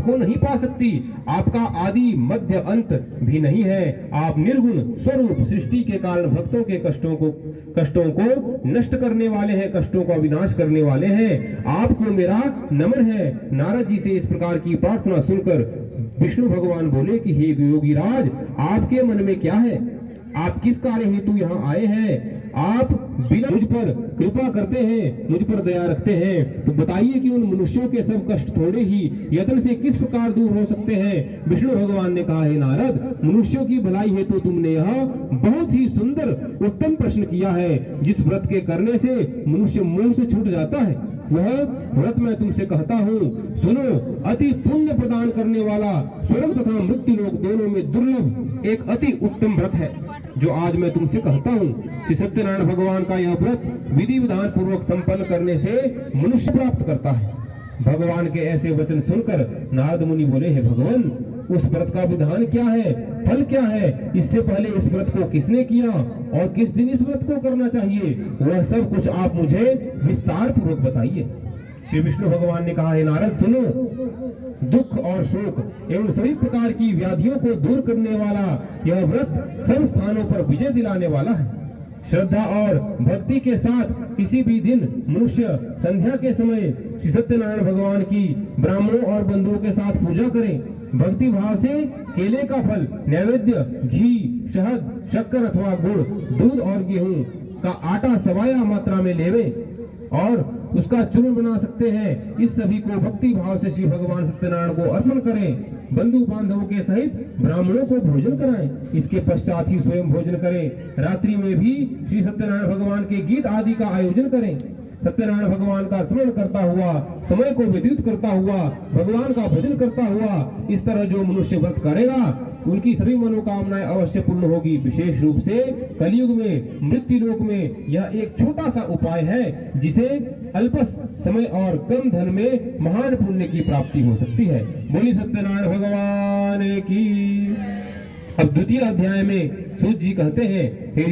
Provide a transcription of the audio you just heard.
आपको नहीं पा सकती। आपका आदि मध्य अंत भी नहीं है। आप निर्गुण स्वरूप सृष्टि के कारण भक्तों के कष्टों को नष्ट करने वाले हैं, कष्टों का विनाश करने वाले हैं। आपको मेरा नमन है। नारद जी से इस प्रकार की प्रार्थना सुनकर विष्णु भगवान बोले कि हे योगीराज, आपके मन में क्या है? आप किस कार्य हेतु यहाँ आए हैं? आप बिना मुझ पर कृपा करते हैं, मुझ पर दया रखते हैं, तो बताइए कि उन मनुष्यों के सब कष्ट थोड़े ही यत्न से किस प्रकार दूर हो सकते हैं? विष्णु भगवान ने कहा, हे नारद, मनुष्यों की भलाई हेतु तुमने यह बहुत ही सुंदर उत्तम प्रश्न किया है। जिस व्रत के करने से मनुष्य मोह से छूट जाता है, वह व्रत मैं तुमसे कहता हूँ, सुनो। अति पुण्य प्रदान करने वाला, स्वर्ग तथा मृत्यु लोक दोनों में दुर्लभ एक अति उत्तम व्रत है, जो आज मैं तुमसे कहता हूँ। श्री सत्यनारायण भगवान का यह व्रत विधि विधान पूर्वक संपन्न करने से मनुष्य प्राप्त करता है। भगवान के ऐसे वचन सुनकर नारद मुनि बोले, हे भगवान, उस व्रत का विधान क्या है, फल क्या है? इससे पहले इस व्रत को किसने किया और किस दिन इस व्रत को करना चाहिए, वह सब कुछ आप मुझे विस्तार पूर्वक बताइए। श्री विष्णु भगवान ने कहा, हे नारद, सुनो। दुख और शोक एवं सभी प्रकार की व्याधियों को दूर करने वाला यह व्रत सब स्थानों पर विजय दिलाने वाला है। श्रद्धा और भक्ति के साथ किसी भी दिन मनुष्य संध्या के समय श्री सत्यनारायण भगवान की ब्राह्मणों और बंधुओं के साथ पूजा करें। भक्ति भाव से केले का फल, नैवेद्य, घी, शहद, शक्कर अथवा गुड़, दूध और गेहूं का आटा सवाया मात्रा में लेवे और उसका चूर्ण बना सकते हैं। इस सभी को भक्ति भाव से श्री भगवान सत्यनारायण को अर्पण करें। बंधु बांधवों के सहित ब्राह्मणों को भोजन कराएं। इसके पश्चात ही स्वयं भोजन करें। रात्रि में भी श्री सत्यनारायण भगवान के गीत आदि का आयोजन करें। सत्यनारायण भगवान का स्मरण करता हुआ, समय को व्यतीत करता हुआ, भगवान का भजन करता हुआ, इस तरह जो मनुष्य व्रत करेगा उनकी सभी मनोकामनाएं अवश्य पूर्ण होगी। विशेष रूप से कलयुग में, मृत्यु लोक में यह एक छोटा सा उपाय है, जिसे अल्प समय और कम धन में महान पुण्य की प्राप्ति हो सकती है। बोली सत्यनारायण भगवान की। अब द्वितीय अध्याय में सूत जी कहते हैं, हे